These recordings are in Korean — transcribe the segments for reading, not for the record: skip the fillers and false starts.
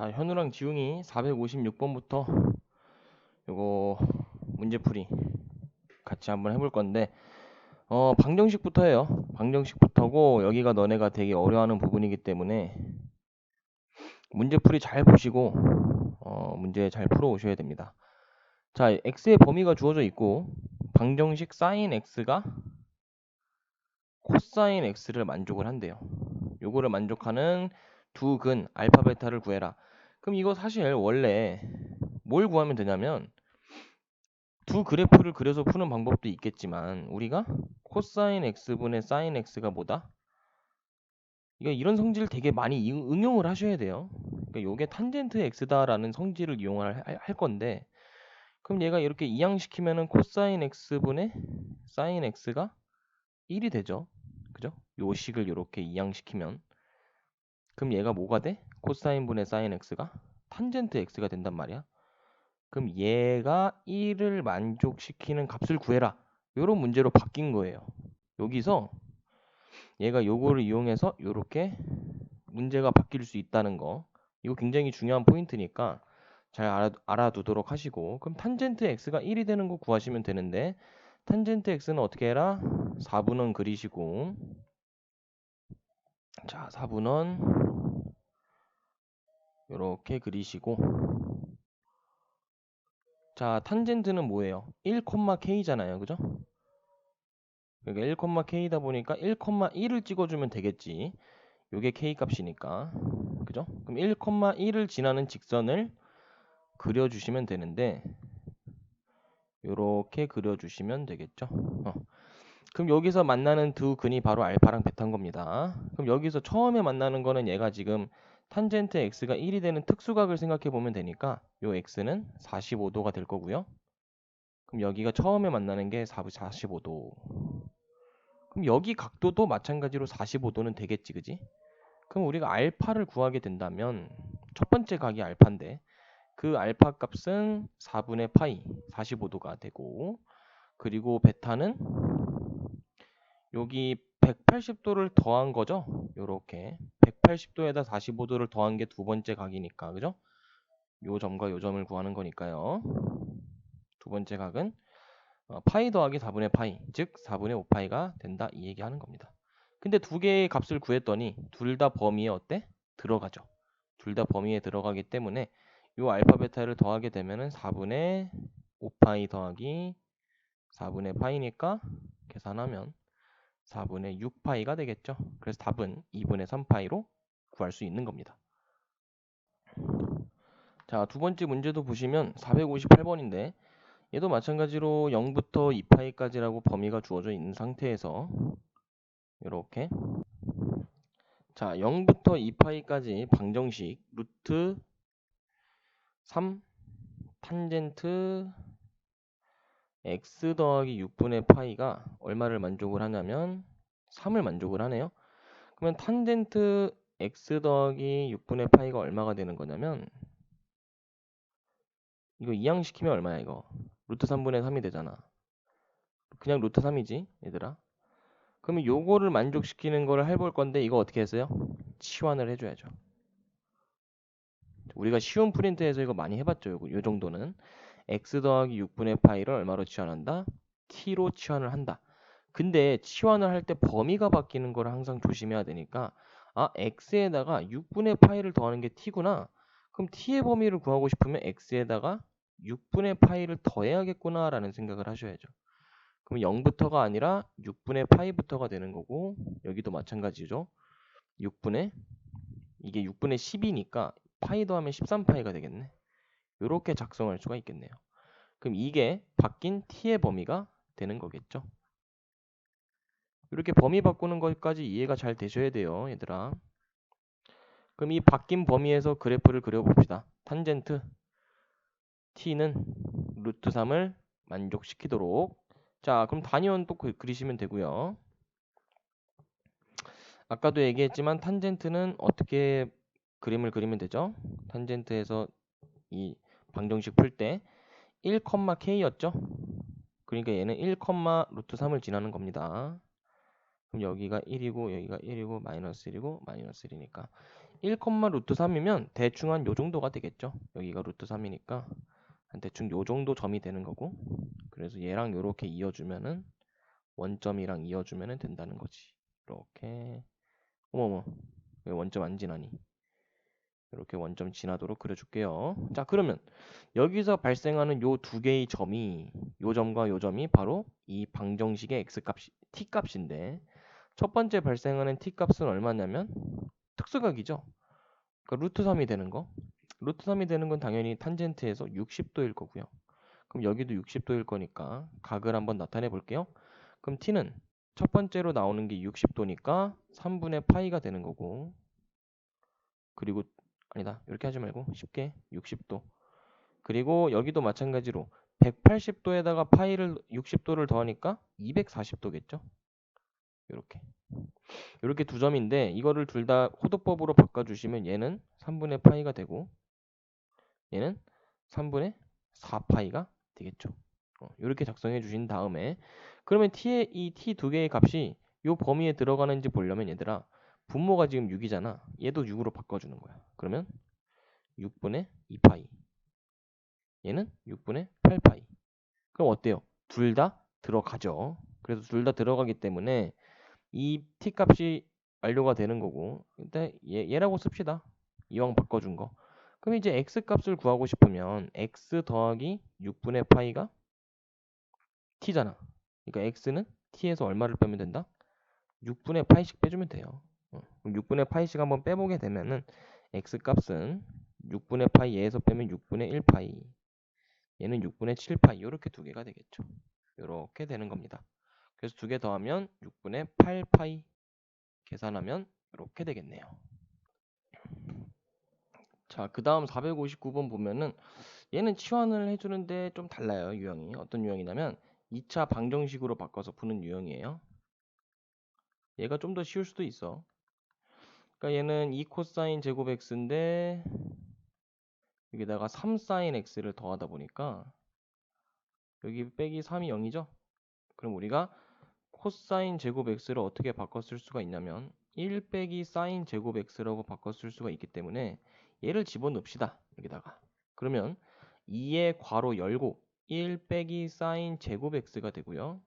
자, 현우랑 지웅이 456번부터 요거 문제풀이 같이 한번 해볼 건데, 방정식부터 해요. 방정식부터고, 여기가 너네가 되게 어려워하는 부분이기 때문에 문제풀이 잘 보시고 문제 잘 풀어 오셔야 됩니다. 자, x의 범위가 주어져 있고, 방정식 sin x가 코사인 x를 만족을 한대요. 요거를 만족하는 두 근 알파 베타를 구해라. 그럼 이거 사실 원래 뭘 구하면 되냐면, 두 그래프를 그려서 푸는 방법도 있겠지만, 우리가 코사인 x분의 사인 x가 뭐다? 이거 이런 성질 되게 많이 응용을 하셔야 돼요. 그러니까 요게 탄젠트 x다라는 성질을 이용을 할 건데, 그럼 얘가 이렇게 이항시키면은 코사인 x분의 사인 x가 1이 되죠. 그죠? 요 식을 이렇게 이항시키면, 그럼 얘가 뭐가 돼? 코사인 분의 사인 x가 탄젠트 x가 된단 말이야. 그럼 얘가 1을 만족시키는 값을 구해라. 요런 문제로 바뀐 거예요. 여기서 얘가 요거를 이용해서 요렇게 문제가 바뀔 수 있다는 거. 이거 굉장히 중요한 포인트니까 잘 알아두도록 하시고, 그럼 탄젠트 x가 1이 되는 거 구하시면 되는데, 탄젠트 x는 어떻게 해라? 4분원 그리시고, 자, 4분원 요렇게 그리시고, 자, 탄젠트는 뭐예요? 1,k잖아요. 그죠? 그러니까 1,k다 보니까 1,1을 찍어주면 되겠지. 요게 k 값이니까. 그죠? 그럼 1,1을 지나는 직선을 그려주시면 되는데, 요렇게 그려주시면 되겠죠. 그럼 여기서 만나는 두 근이 바로 알파랑 베타인 겁니다. 그럼 여기서 처음에 만나는 거는 얘가 지금 탄젠트 x가 1이 되는 특수각을 생각해 보면 되니까, 요 x는 45도가 될 거고요. 그럼 여기가 처음에 만나는 게 45도. 그럼 여기 각도도 마찬가지로 45도는 되겠지, 그지? 그럼 우리가 알파를 구하게 된다면, 첫 번째 각이 알파인데, 그 알파 값은 4분의 파이 45도가 되고, 그리고 베타는 여기 180도를 더한 거죠. 요렇게 180도에다 45도를 더한 게 두 번째 각이니까, 그죠? 요 점과 요 점을 구하는 거니까요. 두 번째 각은 파이 더하기 4분의 파이, 즉 4분의 5파이가 된다, 이 얘기하는 겁니다. 근데 두 개의 값을 구했더니 둘 다 범위에 어때? 들어가죠. 둘 다 범위에 들어가기 때문에 요 알파 베타를 더하게 되면은 4분의 5파이 더하기 4분의 파이니까 계산하면 4분의 6파이가 되겠죠. 그래서 답은 2분의 3파이로 구할 수 있는 겁니다. 자, 두 번째 문제도 보시면 458번인데, 얘도 마찬가지로 0부터 2파이까지라고 범위가 주어져 있는 상태에서 이렇게, 자, 0부터 2파이까지 방정식 루트 3 탄젠트 x 더하기 6분의 파이가 얼마를 만족을 하냐면 3을 만족을 하네요. 그러면 탄젠트 x 더하기 6분의 파이가 얼마가 되는 거냐면, 이거 이항시키면 얼마야 이거? 루트 3분의 3이 되잖아. 그냥 루트 3이지 얘들아. 그러면 요거를 만족시키는 거를 해볼 건데, 이거 어떻게 했어요? 치환을 해줘야죠. 우리가 쉬운 프린트에서 이거 많이 해봤죠. 요 정도는 x 더하기 6분의 파이를 얼마로 치환한다? t로 치환을 한다. 근데 치환을 할 때 범위가 바뀌는 걸 항상 조심해야 되니까, 아, x에다가 6분의 파이를 더하는 게 t구나. 그럼 t의 범위를 구하고 싶으면 x에다가 6분의 파이를 더해야겠구나 라는 생각을 하셔야죠. 그럼 0부터가 아니라 6분의 파이부터가 되는 거고, 여기도 마찬가지죠. 6분의, 이게 6분의 10이니까 파이 더하면 13파이가 되겠네. 이렇게 작성할 수가 있겠네요. 그럼 이게 바뀐 t의 범위가 되는 거겠죠. 이렇게 범위 바꾸는 것까지 이해가 잘 되셔야 돼요, 얘들아. 그럼 이 바뀐 범위에서 그래프를 그려봅시다. 탄젠트 t는 루트 3을 만족시키도록. 자, 그럼 단위원 또 그리시면 되고요. 아까도 얘기했지만 탄젠트는 어떻게 그림을 그리면 되죠? 탄젠트에서 이 방정식 풀 때 1,k였죠? 그러니까 얘는 1, 루트 3을 지나는 겁니다. 그럼 여기가 1이고 여기가 1이고 마이너스 1이고 마이너스 1이니까 1, 루트 3이면 대충 한 요 정도가 되겠죠. 여기가 루트 3이니까 한 대충 요 정도 점이 되는 거고, 그래서 얘랑 요렇게 이어주면은 원점이랑 이어주면은 된다는 거지. 이렇게. 어머머, 왜 원점 안 지나니? 이렇게 원점 지나도록 그려줄게요. 자, 그러면 여기서 발생하는 요 두 개의 점이, 요 점과 요 점이 바로 이 방정식의 x값이 t 값인데, 첫 번째 발생하는 t 값은 얼마냐면 특수각이죠. 그러니까 루트 3이 되는 거. 루트 3이 되는 건 당연히 탄젠트에서 60도일 거고요. 그럼 여기도 60도일 거니까 각을 한번 나타내 볼게요. 그럼 t는 첫 번째로 나오는 게 60도니까 3분의 파이가 되는 거고, 그리고 아니다, 이렇게 하지 말고 쉽게 60도. 그리고 여기도 마찬가지로 180도에다가 파이를 60도를 더하니까 240도겠죠. 이렇게 두 점인데, 이거를 둘 다 호도법으로 바꿔주시면 얘는 3분의 파이가 되고 얘는 3분의 4파이가 되겠죠. 이렇게 작성해 주신 다음에, 그러면 t의 이 t 두 개의 값이 요 범위에 들어가는지 보려면 얘들아, 분모가 지금 6이잖아. 얘도 6으로 바꿔주는 거야. 그러면 6분의 2파이, 얘는 6분의 8파이. 그럼 어때요? 둘 다 들어가죠. 그래서 둘 다 들어가기 때문에 이 t 값이 완료가 되는 거고, 일단 얘라고 씁시다. 이왕 바꿔준 거. 그럼 이제 x 값을 구하고 싶으면 x 더하기 6분의 파이가 t잖아. 그러니까 x는 t에서 얼마를 빼면 된다? 6분의 파이씩 빼주면 돼요. 그럼 6분의 파이씩 한번 빼보게 되면은 x 값은 6분의 파이 얘에서 빼면 6분의 1파이, 얘는 6분의 7파이, 이렇게 두 개가 되겠죠. 이렇게 되는 겁니다. 그래서 두 개 더하면 6분의 8파이, 계산하면 이렇게 되겠네요. 자, 그 다음 459번 보면은 얘는 치환을 해주는데 좀 달라요. 유형이 어떤 유형이냐면 2차 방정식으로 바꿔서 푸는 유형이에요. 얘가 좀 더 쉬울 수도 있어. 그러니까 얘는 2 코사인 제곱 x인데 여기다가 3 사인 x를 더하다 보니까 여기 빼기 3이 0이죠. 그럼 우리가 코사인 제곱 x를 어떻게 바꿔 쓸 수가 있냐면 1 빼기 사인 제곱 x라고 바꿔 쓸 수가 있기 때문에 얘를 집어넣읍시다. 여기다가. 그러면 2의 괄호 열고 1 빼기 사인 제곱 x가 되고요.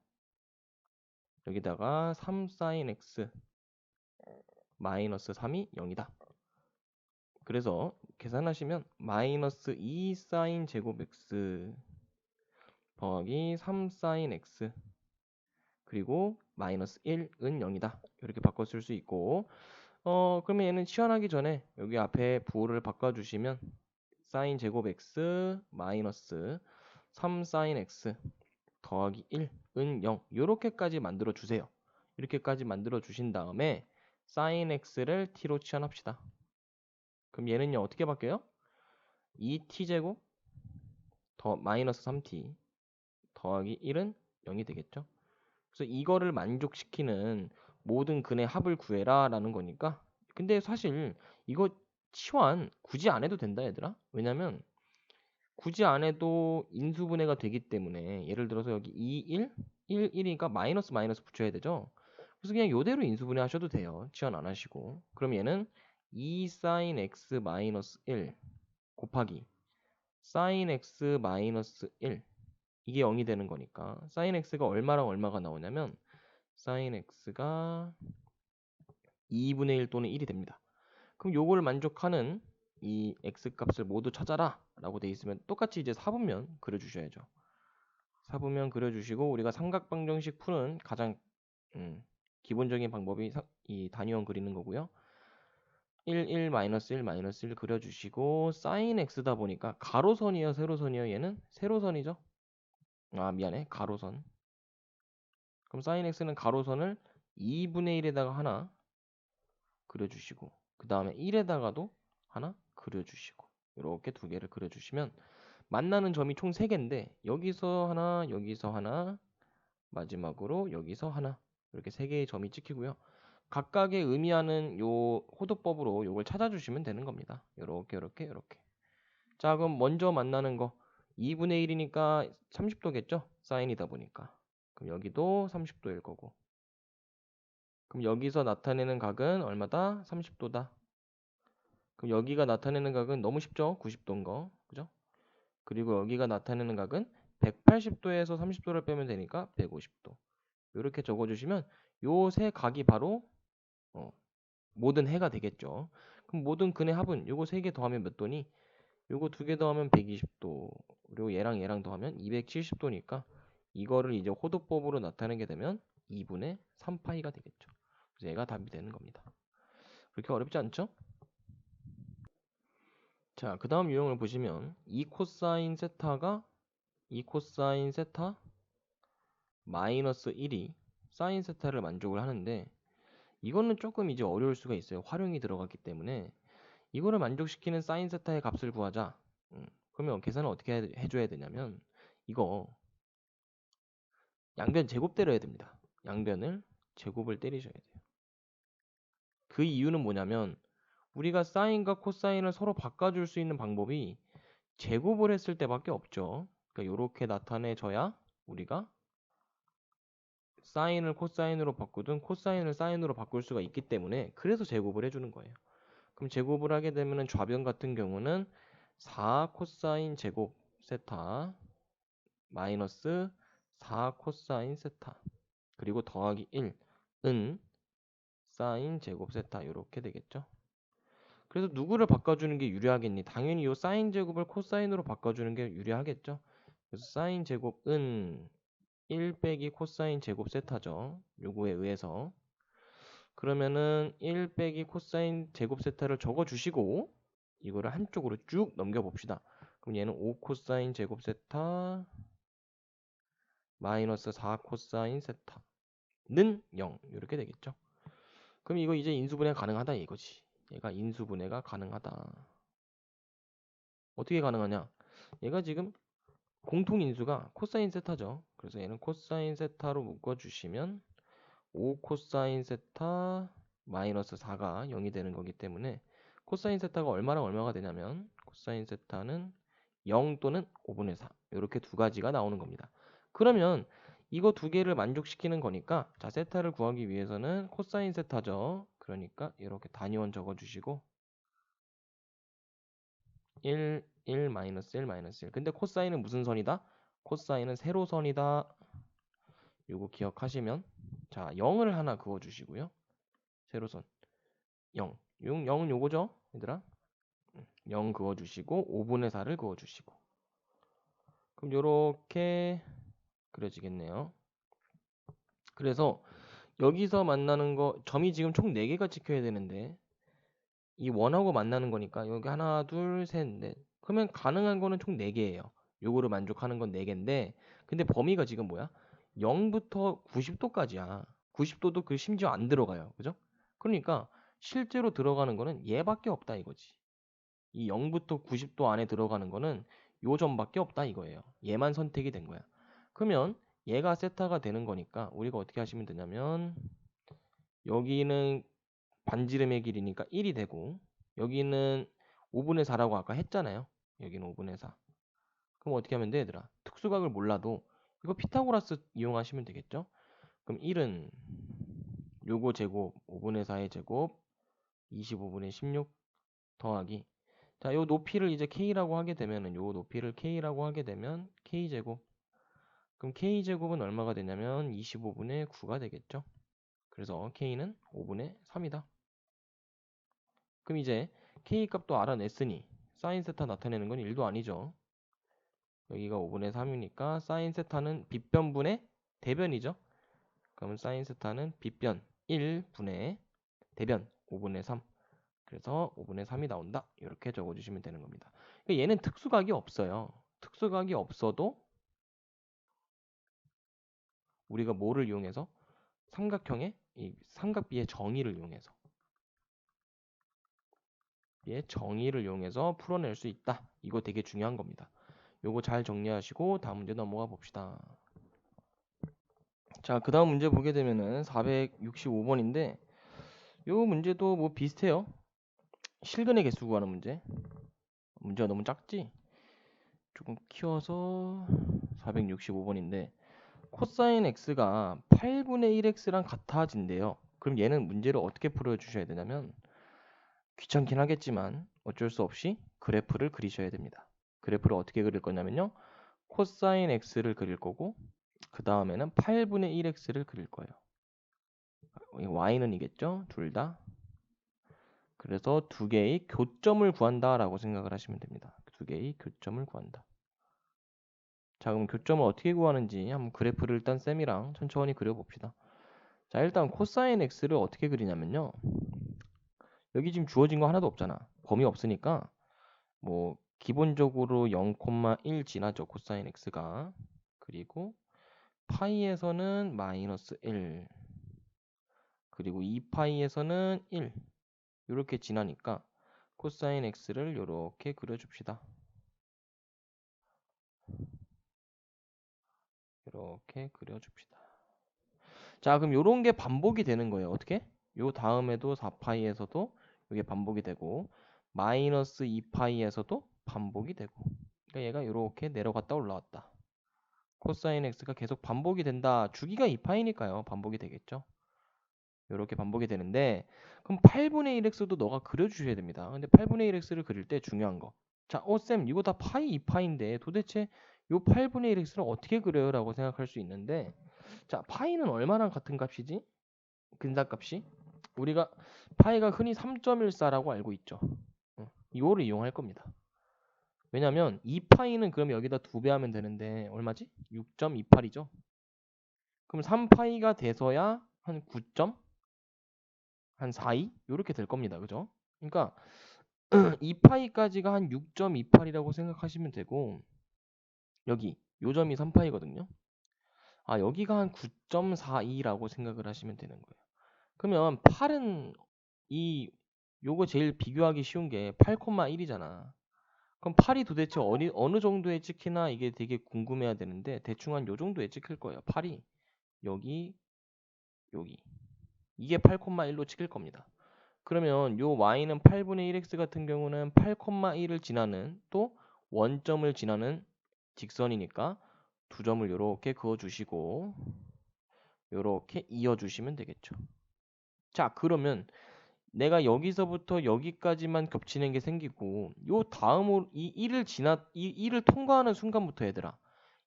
여기다가 3 사인 x 마이너스 3이 0이다. 그래서 계산하시면 마이너스 2 사인 제곱 x 더하기 3 사인 x 그리고 마이너스 1은 0이다. 이렇게 바꿔 쓸 수 있고, 그러면 얘는 치환하기 전에 여기 앞에 부호를 바꿔주시면 사인 제곱 x 마이너스 3 사인 x 더하기 1은 0, 이렇게까지 만들어 주세요. 이렇게까지 만들어 주신 다음에 사인 x를 t로 치환합시다. 그럼 얘는요 어떻게 바뀌어요? 2t제곱 더 마이너스 3t 더하기 1은 0이 되겠죠. 그래서 이거를 만족시키는 모든 근의 합을 구해라 라는 거니까, 근데 사실 이거 치환 굳이 안 해도 된다 얘들아. 왜냐면 굳이 안 해도 인수분해가 되기 때문에, 예를 들어서 여기 2, 1, 1, 1이니까 마이너스 마이너스 붙여야 되죠. 그래서 그냥 이대로 인수분해 하셔도 돼요. 치환 안 하시고. 그럼 얘는 2 sin x 마이너스 1 곱하기 sin x 마이너스 1, 이게 0이 되는 거니까 sin x가 얼마랑 얼마가 나오냐면 sin x가 2분의 1 또는 1이 됩니다. 그럼 요걸 만족하는 이 x 값을 모두 찾아라 라고 돼 있으면 똑같이 이제 사분면 그려주셔야죠. 사분면 그려주시고, 우리가 삼각방정식 푸는 가장 기본적인 방법이 이 단위원 그리는 거고요. 1, 1, 마이너스 1, 마이너스 1 그려주시고, sin x다 보니까 가로선이에요, 세로선이에요? 얘는 세로선이죠. 아 미안해, 가로선. 그럼 sin x는 가로선을 2분의 1에다가 하나 그려주시고, 그 다음에 1에다가도 하나 그려주시고, 이렇게 두 개를 그려주시면 만나는 점이 총 3개인데 여기서 하나, 여기서 하나, 마지막으로 여기서 하나, 이렇게 3개의 점이 찍히고요. 각각의 의미하는 요 호도법으로 요걸 찾아주시면 되는 겁니다. 요렇게 요렇게 요렇게. 자, 그럼 먼저 만나는 거 2분의 1이니까 30도겠죠? 사인이다 보니까. 그럼 여기도 30도일 거고. 그럼 여기서 나타내는 각은 얼마다? 30도다. 그럼 여기가 나타내는 각은 너무 쉽죠? 90도인 거. 그죠? 그리고 여기가 나타내는 각은 180도에서 30도를 빼면 되니까 150도. 이렇게 적어주시면 요 세 각이 바로 모든 해가 되겠죠. 그럼 모든 근의 합은 요거 세 개 더하면 몇 도니? 요거 두 개 더하면 120도. 그리고 얘랑 더하면 270도니까 이거를 이제 호도법으로 나타내게 되면 2분의 3파이가 되겠죠. 그래서 얘가 답이 되는 겁니다. 그렇게 어렵지 않죠? 자, 그 다음 유형을 보시면 2 코사인 세타가 2 코사인 세타 마이너스 1이 사인 세타를 만족을 하는데 이거는 조금 이제 어려울 수가 있어요. 활용이 들어갔기 때문에 이거를 만족시키는 사인 세타의 값을 구하자. 그러면 계산을 어떻게 해줘야 되냐면 이거 양변 제곱 때려야 됩니다. 양변을 제곱을 때리셔야 돼요. 그 이유는 뭐냐면 우리가 사인과 코사인을 서로 바꿔줄 수 있는 방법이 제곱을 했을 때밖에 없죠. 그러니까 이렇게 나타내줘야 우리가 사인을 코사인으로 바꾸든 코사인을 사인으로 바꿀 수가 있기 때문에 그래서 제곱을 해주는 거예요. 그럼 제곱을 하게 되면은 좌변 같은 경우는 4 코사인 제곱 세타 마이너스 4 코사인 세타 그리고 더하기 1은 사인 제곱 세타 이렇게 되겠죠. 그래서 누구를 바꿔주는 게 유리하겠니? 당연히 이 사인 제곱을 코사인으로 바꿔주는 게 유리하겠죠. 그래서 사인 제곱은 1 빼기 코사인 제곱 세타죠. 요거에 의해서 그러면은 1 빼기 코사인 제곱 세타를 적어주시고 이거를 한쪽으로 쭉 넘겨봅시다. 그럼 얘는 5 코사인 제곱 세타 마이너스 4 코사인 세타는 0 이렇게 되겠죠. 그럼 이거 이제 인수분해가 가능하다 이거지. 얘가 인수분해가 가능하다. 어떻게 가능하냐? 얘가 지금 공통인수가 코사인 세타죠. 그래서 얘는 코사인 세타로 묶어주시면 5 코사인 세타 마이너스 4가 0이 되는 거기 때문에 코사인 세타가 얼마랑 얼마가 되냐면 코사인 세타는 0 또는 5분의 4 이렇게 두 가지가 나오는 겁니다. 그러면 이거 두 개를 만족시키는 거니까 자 세타를 구하기 위해서는 코사인 세타죠. 그러니까 이렇게 단위원 적어주시고 1, 1, 마이너스 1, 마이너스 1. 근데 코사인은 무슨 선이다? 코사인은 세로선이다. 요거 기억하시면 자 0을 하나 그어주시고요. 세로선 0. 0은 요거죠 얘들아. 0 그어주시고 5분의 4를 그어주시고 그럼 요렇게 그려지겠네요. 그래서 여기서 만나는 거 점이 지금 총 4개가 찍혀야 되는데 이 원하고 만나는 거니까 여기 하나 둘 셋 넷 그러면 가능한 거는 총 4개예요. 요거를 만족하는 건 4개인데 근데 범위가 지금 뭐야? 0부터 90도까지야. 90도도 그 심지어 안 들어가요. 그죠? 그러니까 실제로 들어가는 거는 얘밖에 없다 이거지. 이 0부터 90도 안에 들어가는 거는 요 점밖에 없다 이거예요. 얘만 선택이 된 거야. 그러면 얘가 세타가 되는 거니까 우리가 어떻게 하시면 되냐면 여기는 반지름의 길이니까 1이 되고 여기는 5분의 4라고 아까 했잖아요. 여기는 5분의 4. 그럼 어떻게 하면 돼 얘들아? 특수각을 몰라도 이거 피타고라스 이용하시면 되겠죠? 그럼 1은 요거 제곱 5분의 4의 제곱 25분의 16 더하기 자, 요 높이를 이제 k라고 하게 되면은 요 높이를 k라고 하게 되면 k제곱 그럼 k제곱은 얼마가 되냐면 25분의 9가 되겠죠? 그래서 k는 5분의 3이다. 그럼 이제 k 값도 알아냈으니 사인 세타 나타내는 건 1도 아니죠. 여기가 5분의 3이니까 사인 세타는 빗변분의 대변이죠. 그러면 사인 세타는 빗변 1분의 대변 5분의 3. 그래서 5분의 3이 나온다. 이렇게 적어주시면 되는 겁니다. 그러니까 얘는 특수각이 없어요. 특수각이 없어도 우리가 뭐를 이용해서 삼각형의 이 삼각비의 정의를 이용해서 풀어낼 수 있다. 이거 되게 중요한 겁니다. 요거 잘 정리하시고 다음 문제 넘어가 봅시다. 자, 그 다음 문제 보게 되면은 465번인데 요 문제도 뭐 비슷해요. 실근의 개수 구하는 문제. 문제가 너무 작지? 조금 키워서 465번인데 코사인 x가 8분의 1x랑 같아진대요. 그럼 얘는 문제를 어떻게 풀어주셔야 되냐면 귀찮긴 하겠지만 어쩔 수 없이 그래프를 그리셔야 됩니다. 그래프를 어떻게 그릴 거냐면요. 코사인 x를 그릴 거고 그 다음에는 8분의 1x를 그릴 거예요. y는 이겠죠? 둘 다. 그래서 두 개의 교점을 구한다라고 생각을 하시면 됩니다. 두 개의 교점을 구한다. 자, 그럼 교점을 어떻게 구하는지 한번 그래프를 일단 쌤이랑 천천히 그려봅시다. 자, 일단 코사인 x를 어떻게 그리냐면요. 여기 지금 주어진 거 하나도 없잖아. 범위 없으니까 뭐 기본적으로 0,1 지나죠. 코사인 x가. 그리고 파이에서는 마이너스 1 그리고 2파이에서는 1 이렇게 지나니까 코사인 x를 이렇게 그려줍시다. 이렇게 그려줍시다. 자, 그럼 이런 게 반복이 되는 거예요. 어떻게? 요 다음에도 4파이에서도 이게 반복이 되고 마이너스 2파이에서도 반복이 되고 그러니까 얘가 이렇게 내려갔다 올라왔다. 코사인 x가 계속 반복이 된다. 주기가 2파이니까요. 반복이 되겠죠. 이렇게 반복이 되는데 그럼 8분의 1x도 너가 그려주셔야 됩니다. 근데 8분의 1x를 그릴 때 중요한 거. 자, 쌤 이거 다 파이 2파인데 도대체 요 8분의 1x를 어떻게 그려요? 라고 생각할 수 있는데 자, 파이는 얼마나 같은 값이지? 근사값이? 우리가 파이가 흔히 3.14라고 알고 있죠. 이거를 이용할 겁니다. 왜냐면 2파이는 그럼 여기다 2배 하면 되는데 얼마지? 6.28이죠. 그럼 3파이가 돼서야 한 9점? 한 4이? 이렇게 될 겁니다. 그죠? 그러니까 2파이까지가 한 6.28이라고 생각하시면 되고 여기 요 점이 3파이거든요. 아, 여기가 한 9.42라고 생각을 하시면 되는 거예요. 그러면 8은 요거 제일 비교하기 쉬운 게 8,1이잖아. 그럼 8이 도대체 어느 정도에 찍히나 이게 되게 궁금해야 되는데 대충 한 요 정도에 찍힐 거예요. 8이 여기 여기 이게 8,1로 찍힐 겁니다. 그러면 요 y는 8분의 1x 같은 경우는 8,1을 지나는 또 원점을 지나는 직선이니까 두 점을 이렇게 그어주시고 이렇게 이어주시면 되겠죠. 자, 그러면 내가 여기서부터 여기까지만 겹치는 게 생기고 요 다음으로 이 1을 통과하는 순간부터 얘들아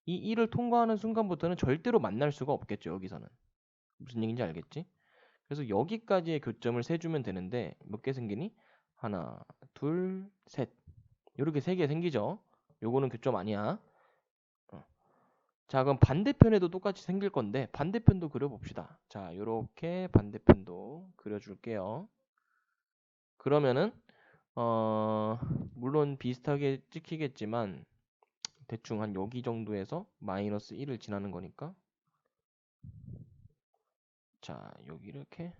이 1을 통과하는 순간부터는 절대로 만날 수가 없겠죠. 여기서는 무슨 얘기인지 알겠지? 그래서 여기까지의 교점을 세주면 되는데 몇 개 생기니? 하나, 둘, 셋 이렇게 세 개 생기죠. 요거는 교점 아니야. 자, 그럼 반대편에도 똑같이 생길 건데 반대편도 그려봅시다. 자, 요렇게 반대편도 그려줄게요. 그러면은 물론 비슷하게 찍히겠지만 대충 한 여기 정도에서 마이너스 1을 지나는 거니까 자, 여기 이렇게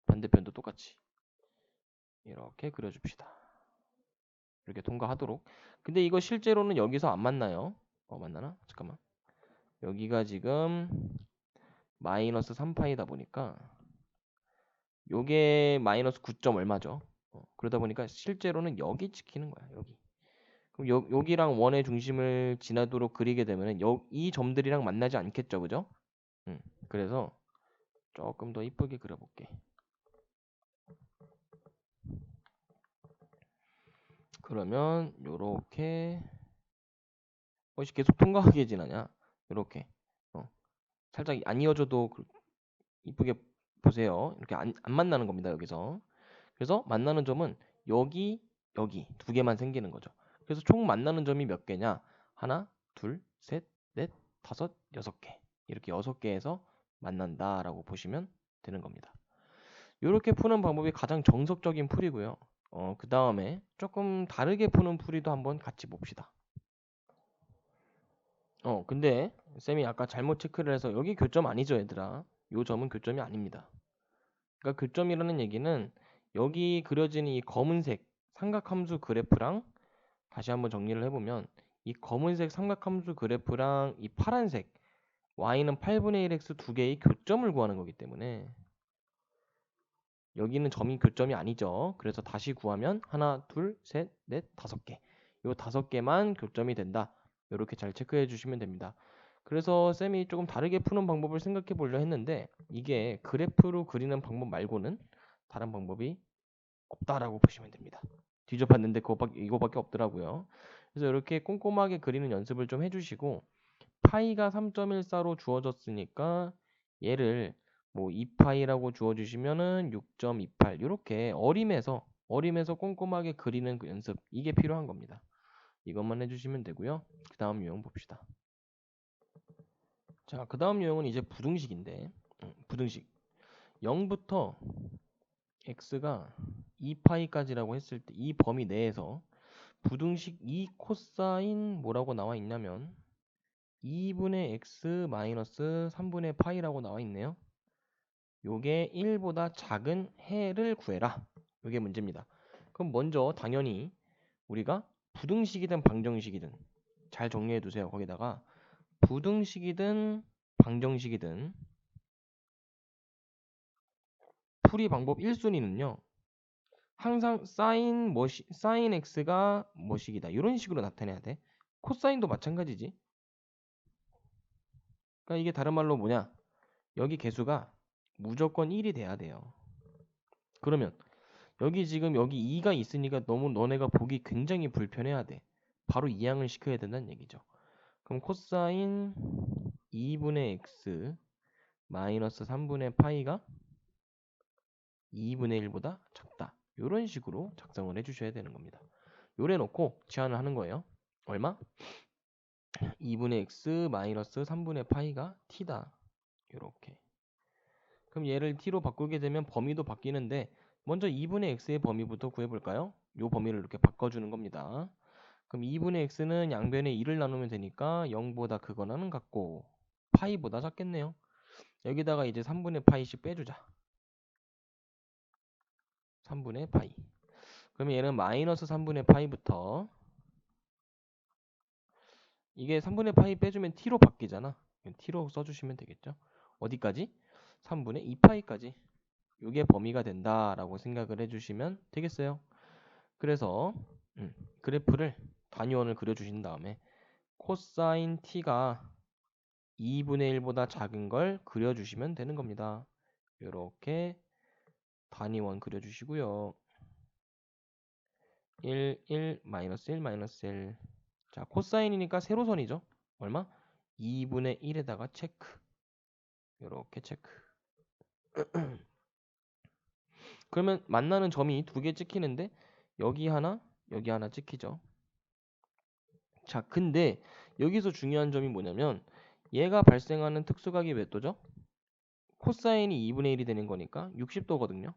반대편도 똑같이 이렇게 그려줍시다. 이렇게 통과하도록. 근데 이거 실제로는 여기서 안 만나요. 만나나? 잠깐만. 여기가 지금 마이너스 3파이다 보니까 요게 마이너스 9점 얼마죠? 그러다 보니까 실제로는 여기 찍히는 거야. 여기. 그럼 여기랑 원의 중심을 지나도록 그리게 되면은 이 점들이랑 만나지 않겠죠, 그죠? 그래서 조금 더 이쁘게 그려볼게. 그러면 요렇게 계속 통과하게 지나냐? 요렇게 살짝 안 이어져도 이쁘게 보세요. 이렇게 안 만나는 겁니다. 여기서. 그래서 만나는 점은 여기 두 개만 생기는 거죠. 그래서 총 만나는 점이 몇 개냐? 하나, 둘, 셋, 넷, 다섯, 6개. 이렇게 6개에서 만난다라고 보시면 되는 겁니다. 이렇게 푸는 방법이 가장 정석적인 풀이고요. 그 다음에 조금 다르게 푸는 풀이도 한번 같이 봅시다. 근데 쌤이 아까 잘못 체크를 해서 여기 교점 아니죠, 얘들아. 요 점은 교점이 아닙니다. 그러니까 교점이라는 얘기는 여기 그려진 이 검은색 삼각함수 그래프랑 다시 한번 정리를 해보면 이 검은색 삼각함수 그래프랑 이 파란색 y는 8분의 1x 두 개의 교점을 구하는 거기 때문에 여기는 점이 교점이 아니죠. 그래서 다시 구하면 하나, 둘, 셋, 넷, 5개. 요 5개만 교점이 된다. 이렇게 잘 체크해 주시면 됩니다. 그래서 쌤이 조금 다르게 푸는 방법을 생각해 보려 했는데 이게 그래프로 그리는 방법 말고는 다른 방법이 없다라고 보시면 됩니다. 뒤져봤는데 이거밖에 없더라고요. 그래서 이렇게 꼼꼼하게 그리는 연습을 좀 해주시고 파이가 3.14로 주어졌으니까 얘를 뭐 2파이라고 주어주시면은 6.28 이렇게 어림에서 꼼꼼하게 그리는 그 연습 이게 필요한 겁니다. 이것만 해주시면 되고요. 그 다음 유형 봅시다. 자, 그 다음 유형은 이제 부등식인데 부등식 0부터 x가 2파이까지라고 했을 때 이 범위 내에서 부등식 2 코사인 뭐라고 나와 있냐면 2분의 x 마이너스 3분의 파이라고 나와 있네요. 요게 1보다 작은 해를 구해라. 요게 문제입니다. 그럼 먼저 당연히 우리가 부등식이든 방정식이든 잘 정리해 두세요. 거기다가 부등식이든 방정식이든 풀이 방법 1순위는요. 항상 사인 x가 뭐식이다. 이런 식으로 나타내야 돼. 코사인도 마찬가지지. 그러니까 이게 다른 말로 뭐냐? 여기 개수가 무조건 1이 돼야 돼요. 그러면 여기 2가 있으니까 너무 너네가 보기 굉장히 불편해야 돼. 바로 이항을 시켜야 된다는 얘기죠. 그럼 코사인 2분의 x 마이너스 3분의 파이가 2분의 1보다 작다. 이런 식으로 작성을 해주셔야 되는 겁니다. 요래 놓고 제한을 하는 거예요. 얼마? 2분의 x 마이너스 3분의 파이가 t다. 요렇게. 그럼 얘를 t로 바꾸게 되면 범위도 바뀌는데 먼저 2분의 x의 범위부터 구해볼까요? 요 범위를 이렇게 바꿔주는 겁니다. 그럼 2분의 x는 양변에 1을 나누면 되니까 0보다 크거나는 같고 파이보다 작겠네요. 여기다가 이제 3분의 파이씩 빼주자. 3분의 파이. 그러면 얘는 마이너스 3분의 파이부터 이게 3분의 파이 빼주면 t로 바뀌잖아. t로 써주시면 되겠죠. 어디까지? 3분의 2파이까지. 이게 범위가 된다라고 생각을 해주시면 되겠어요. 그래서 그래프를 단위원을 그려주신 다음에 코사인 t가 2분의 1보다 작은 걸 그려주시면 되는 겁니다. 이렇게 단위원 그려주시고요. 1, 1, 마이너스 1, 마이너스 1. 자, 코사인이니까 세로선이죠. 얼마? 2분의 1에다가 체크. 이렇게 체크. 그러면 만나는 점이 두 개 찍히는데 여기 하나 찍히죠. 자, 근데 여기서 중요한 점이 뭐냐면 얘가 발생하는 특수각이 몇 도죠? 코사인이 2분의 1이 되는 거니까 60도거든요.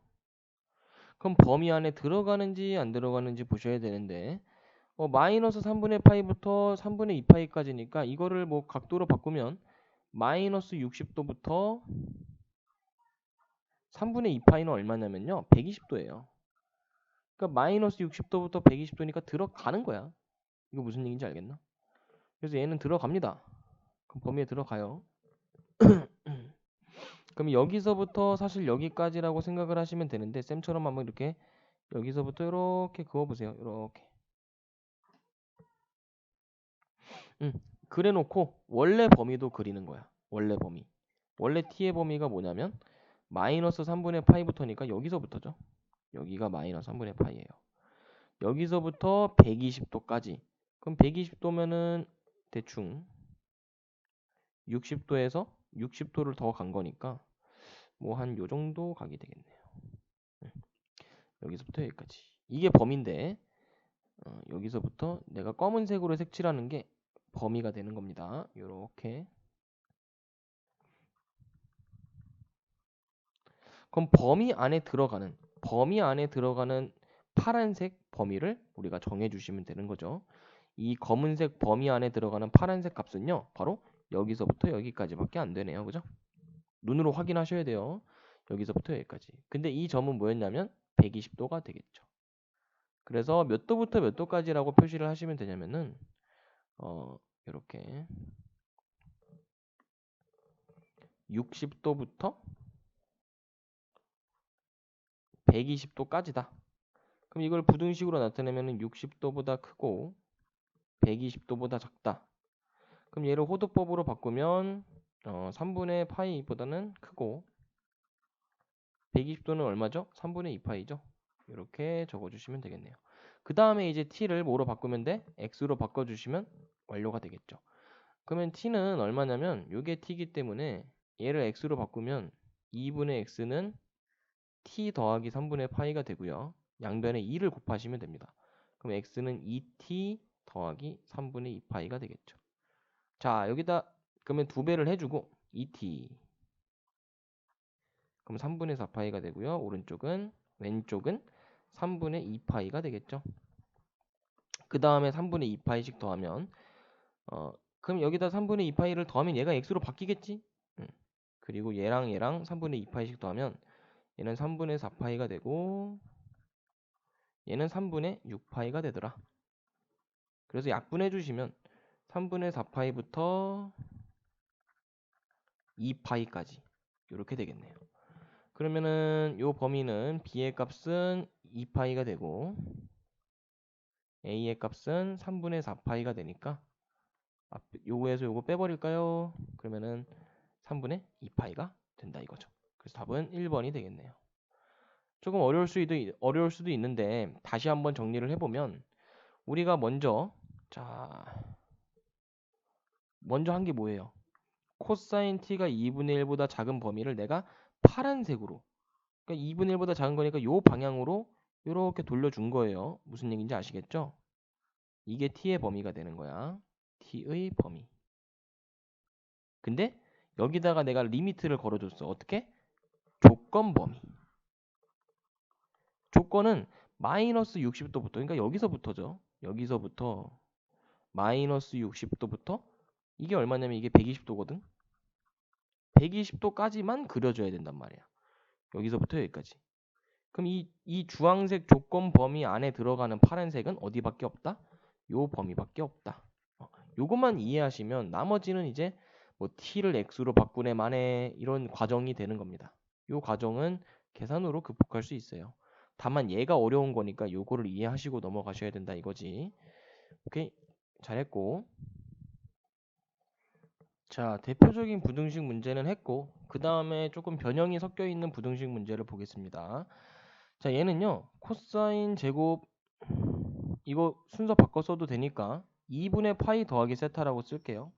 그럼 범위 안에 들어가는지 안 들어가는지 보셔야 되는데 마이너스 3분의 파이부터 3분의 2파이까지니까 이거를 뭐 각도로 바꾸면 마이너스 60도부터 3분의 2파이는 얼마냐면요. 120도예요. 그러니까 마이너스 60도부터 120도니까 들어가는 거야. 이거 무슨 얘기인지 알겠나? 그래서 얘는 들어갑니다. 그럼 범위에 들어가요. 그럼 여기서부터 사실 여기까지라고 생각을 하시면 되는데 쌤처럼 한번 이렇게 여기서부터 이렇게 그어보세요. 이렇게. 그래놓고 원래 범위도 그리는 거야. 원래 범위. 원래 t의 범위가 뭐냐면 마이너스 3분의 파이부터니까 여기서부터죠. 여기가 마이너스 3분의 파이예요. 여기서부터 120도까지. 그럼 120도면은 대충 60도에서 60도를 더 간 거니까 뭐 한 요 정도 가게 되겠네요. 여기서부터 여기까지. 이게 범위인데 여기서부터 내가 검은색으로 색칠하는 게 범위가 되는 겁니다. 요렇게. 그럼 범위 안에 들어가는 파란색 범위를 우리가 정해주시면 되는 거죠. 이 검은색 범위 안에 들어가는 파란색 값은요. 바로 여기서부터 여기까지밖에 안 되네요. 그죠? 눈으로 확인하셔야 돼요. 여기서부터 여기까지. 근데 이 점은 뭐였냐면 120도가 되겠죠. 그래서 몇 도부터 몇 도까지라고 표시를 하시면 되냐면은 이렇게 60도부터 120도까지다. 그럼 이걸 부등식으로 나타내면은 60도보다 크고 120도보다 작다. 그럼 얘를 호도법으로 바꾸면 3분의 파이보다는 크고 120도는 얼마죠? 3분의 2파이죠. 이렇게 적어주시면 되겠네요. 그 다음에 이제 t를 뭐로 바꾸면 돼? x로 바꿔주시면 완료가 되겠죠. 그러면 t는 얼마냐면 요게 t이기 때문에 얘를 x로 바꾸면 2분의 x는 t 더하기 3분의 파이가 되고요. 양변에 2를 곱하시면 됩니다. 그럼 x는 2t 더하기 3분의 2파이가 되겠죠. 자, 여기다 그러면 2배를 해주고 2t 그럼 3분의 4파이가 되고요. 오른쪽은 왼쪽은 3분의 2파이가 되겠죠. 그 다음에 3분의 2파이씩 더하면 그럼 여기다 3분의 2파이를 더하면 얘가 x로 바뀌겠지? 그리고 얘랑 3분의 2파이씩 더하면 얘는 3분의 4파이가 되고 얘는 3분의 6파이가 되더라. 그래서 약분해 주시면 3분의 4파이부터 2파이까지 이렇게 되겠네요. 그러면은 요 범위는 b의 값은 2파이가 되고 a의 값은 3분의 4파이가 되니까 요거에서 요거 빼버릴까요? 그러면은 3분의 2파이가 된다 이거죠. 그래서 답은 1번이 되겠네요. 조금 어려울 수도 있는데 다시 한번 정리를 해보면 우리가 먼저 한 게 뭐예요? 코사인 t가 2분의 1보다 작은 범위를 내가 파란색으로 그러니까 2분의 1보다 작은 거니까 요 방향으로 이렇게 돌려준 거예요. 무슨 얘기인지 아시겠죠? 이게 t의 범위가 되는 거야. t의 범위. 근데 여기다가 내가 리미트를 걸어줬어. 어떻게? 조건 범위. 조건은 마이너스 60도부터 그러니까 여기서부터죠. 여기서부터 마이너스 60도부터 이게 얼마냐면 이게 120도거든. 120도까지만 그려줘야 된단 말이야. 여기서부터 여기까지. 그럼 이 주황색 조건 범위 안에 들어가는 파란색은 어디밖에 없다? 요 범위밖에 없다. 요것만 이해하시면 나머지는 이제 뭐 t를 x로 바꾸네 마네 이런 과정이 되는 겁니다. 요 과정은 계산으로 극복할 수 있어요. 다만 얘가 어려운 거니까 요거를 이해하시고 넘어가셔야 된다 이거지. 오케이, 잘했고. 자, 대표적인 부등식 문제는 했고 그 다음에 조금 변형이 섞여 있는 부등식 문제를 보겠습니다. 자, 얘는요 코사인 제곱 이거 순서 바꿔 써도 되니까 2분의 파이 더하기 세타라고 쓸게요.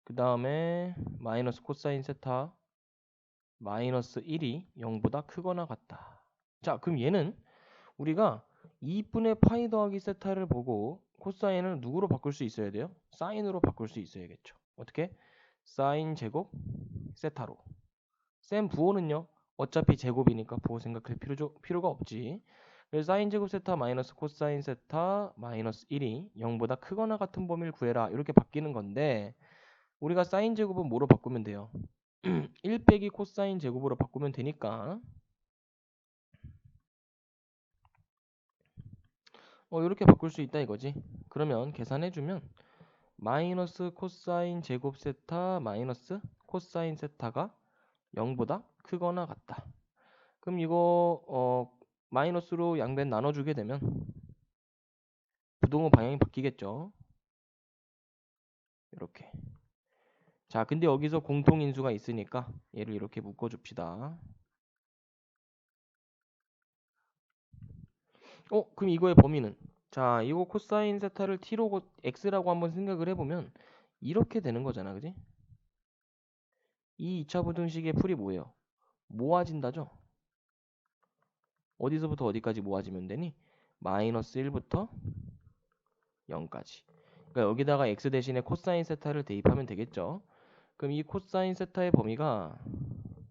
그 다음에 마이너스 코사인 세타 마이너스 1이 0보다 크거나 같다. 자, 그럼 얘는 우리가 2분의 파이 더하기 세타를 보고 코사인을 누구로 바꿀 수 있어야 돼요? 사인으로 바꿀 수 있어야겠죠. 어떻게? 사인 제곱 세타로. 셈 부호는요. 어차피 제곱이니까 부호 생각할 필요가 없지. 그래서 사인 제곱 세타 마이너스 코사인 세타 마이너스 1이 0보다 크거나 같은 범위를 구해라. 이렇게 바뀌는 건데 우리가 사인 제곱은 뭐로 바꾸면 돼요? 1 빼기 코사인 제곱으로 바꾸면 되니까 이렇게 바꿀 수 있다 이거지. 그러면 계산해주면 마이너스 코사인 제곱 세타 마이너스 코사인 세타가 0보다 크거나 같다. 그럼 이거 마이너스로 양변 나눠주게 되면 부동호 방향이 바뀌겠죠. 이렇게. 자, 근데 여기서 공통인수가 있으니까 얘를 이렇게 묶어줍시다. 그럼 이거의 범위는? 자, 이거 코사인 세타를 t로 x라고 한번 생각을 해보면 이렇게 되는 거잖아, 그지? 이 2차 부등식의 풀이 뭐예요? 모아진다죠? 어디서부터 어디까지 모아지면 되니? 마이너스 1부터 0까지. 그러니까 여기다가 x 대신에 코사인 세타를 대입하면 되겠죠? 그럼 이 코사인 세타의 범위가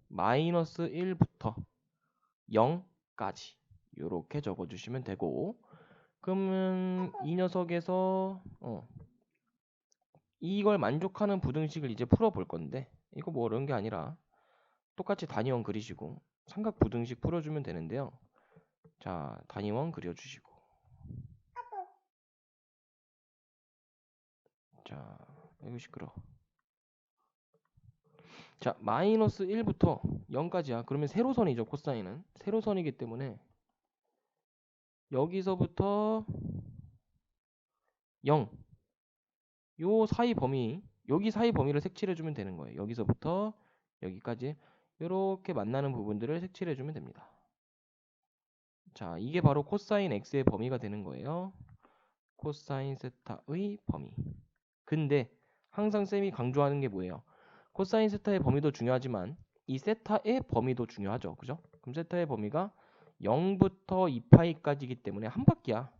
마이너스 1부터 0까지 이렇게 적어주시면 되고 그러면 이 녀석에서 이걸 만족하는 부등식을 이제 풀어볼 건데 이거 뭐 어려운 게 아니라 똑같이 단위원 그리시고 삼각 부등식 풀어주면 되는데요. 자, 단위원 그려주시고 자, 이거 시끄러. 자, 마이너스 1부터 0까지야. 그러면 세로선이죠. 코사인은 세로선이기 때문에 여기서부터 0 요 사이 범위 여기 사이 범위를 색칠해주면 되는 거예요. 여기서부터 여기까지 이렇게 만나는 부분들을 색칠해주면 됩니다. 자, 이게 바로 코사인 x의 범위가 되는 거예요. 코사인 세타의 범위. 근데 항상 쌤이 강조하는 게 뭐예요? 코사인 세타의 범위도 중요하지만 이 세타의 범위도 중요하죠. 그죠? 그럼 세타의 범위가 0부터 2파이까지이기 때문에 한 바퀴야.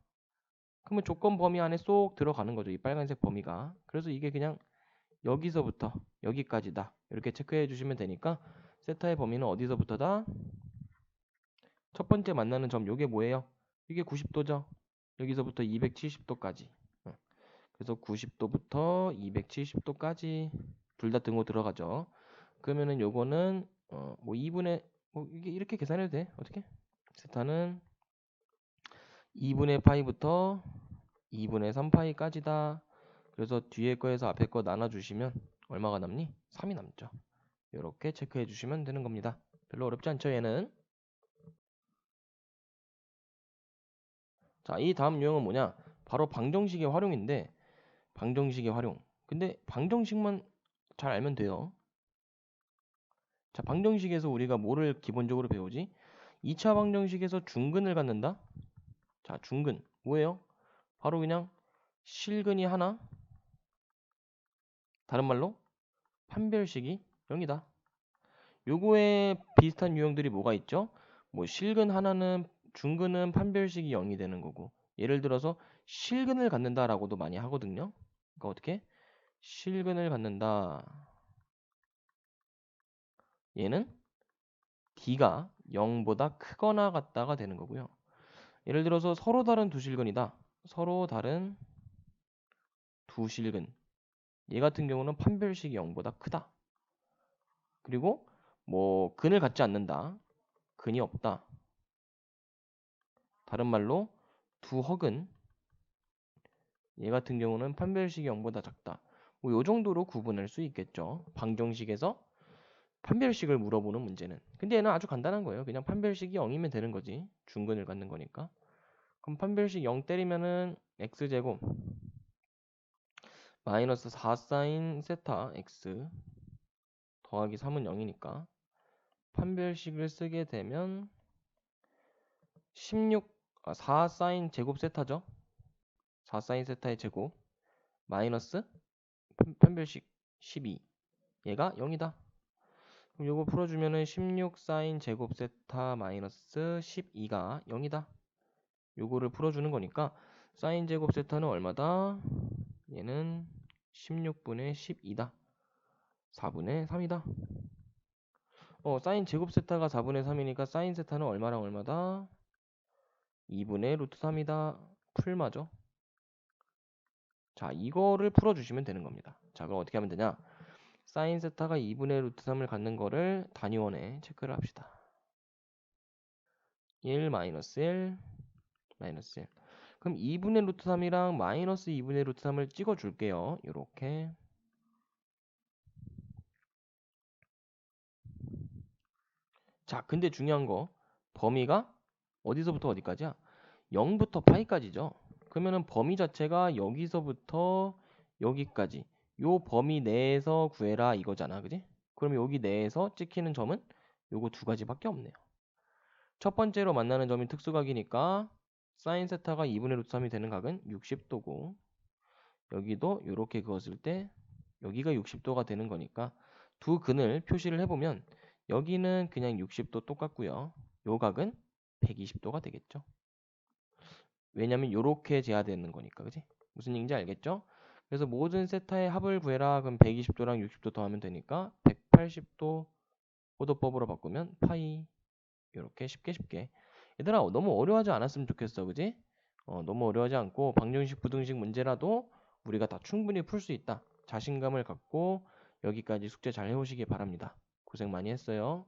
그러면 조건 범위 안에 쏙 들어가는 거죠. 이 빨간색 범위가. 그래서 이게 그냥 여기서부터 여기까지다. 이렇게 체크해 주시면 되니까 세타의 범위는 어디서부터다? 첫 번째 만나는 점 요게 뭐예요? 이게 90도죠. 여기서부터 270도까지. 그래서 90도부터 270도까지 둘 다 등호 들어가죠. 그러면은 요거는 뭐 2분의 뭐 이게 이렇게 계산해도 돼. 어떻게? 세타는 2분의 파이부터 2분의 3파이까지다. 그래서 뒤에 거에서 앞에 거 나눠주시면 얼마가 남니? 3이 남죠. 이렇게 체크해 주시면 되는 겁니다. 별로 어렵지 않죠, 얘는? 자, 이 다음 유형은 뭐냐? 바로 방정식의 활용인데, 방정식의 활용. 근데 방정식만 잘 알면 돼요. 자, 방정식에서 우리가 뭐를 기본적으로 배우지? 2차 방정식에서 중근을 갖는다? 자, 중근. 뭐예요? 바로 그냥 실근이 하나, 다른 말로 판별식이 0이다. 요거에 비슷한 유형들이 뭐가 있죠? 뭐 실근 하나는 중근은 판별식이 0이 되는 거고 예를 들어서 실근을 갖는다라고도 많이 하거든요. 그러니까 어떻게? 실근을 갖는다. 얘는 D가 0보다 크거나 같다가 되는 거고요. 예를 들어서 서로 다른 두 실근이다. 서로 다른 두 실근. 얘 같은 경우는 판별식이 0보다 크다. 그리고 뭐 근을 갖지 않는다. 근이 없다. 다른 말로 두 헉은 얘 같은 경우는 판별식이 0보다 작다. 뭐 요 정도로 구분할 수 있겠죠. 방정식에서 판별식을 물어보는 문제는. 근데 얘는 아주 간단한 거예요. 그냥 판별식이 0이면 되는 거지. 중근을 갖는 거니까. 그럼 판별식 0 때리면은 x제곱 마이너스 4 사인 세타 x 더하기 3은 0이니까 판별식을 쓰게 되면 4 사인 제곱 세타죠. 4 사인 세타의 제곱 마이너스 판별식 12 얘가 0이다. 그럼 요거 풀어주면은 16 사인 제곱 세타 마이너스 12가 0이다. 요거를 풀어주는 거니까 사인 제곱 세타는 얼마다? 얘는 16분의 12다. 4분의 3이다. 사인 제곱 세타가 4분의 3이니까 사인 세타는 얼마랑 얼마다? 2분의 루트 3이다. 풀마죠. 자, 이거를 풀어주시면 되는 겁니다. 자, 그럼 어떻게 하면 되냐? 사인 세타가 2분의 루트 3을 갖는 거를 단위원에 체크를 합시다. 1 마이너스 1 마이너스 1. 그럼 2분의 루트 3이랑 마이너스 2분의 루트 3을 찍어 줄게요. 요렇게. 자, 근데 중요한 거 범위가 어디서부터 어디까지야? 0부터 파이까지죠. 그러면은 범위 자체가 여기서부터 여기까지 요 범위 내에서 구해라 이거잖아. 그지? 그럼 여기 내에서 찍히는 점은 요거 두 가지밖에 없네요. 첫 번째로 만나는 점이 특수각이니까 사인 세타가 2분의 루트 3이 되는 각은 60도고 여기도 이렇게 그었을 때 여기가 60도가 되는 거니까 두 근을 표시를 해보면 여기는 그냥 60도 똑같고요. 요 각은 120도가 되겠죠. 왜냐면 이렇게 재야 되는 거니까. 그지? 무슨 얘기인지 알겠죠? 그래서 모든 세타의 합을 구해라. 그럼 120도랑 60도 더하면 되니까 180도 호도법으로 바꾸면 파이 이렇게 쉽게 얘들아 너무 어려워하지 않았으면 좋겠어. 그지? 너무 어려워하지 않고 방정식 부등식 문제라도 우리가 다 충분히 풀 수 있다. 자신감을 갖고 여기까지 숙제 잘 해오시기 바랍니다. 고생 많이 했어요.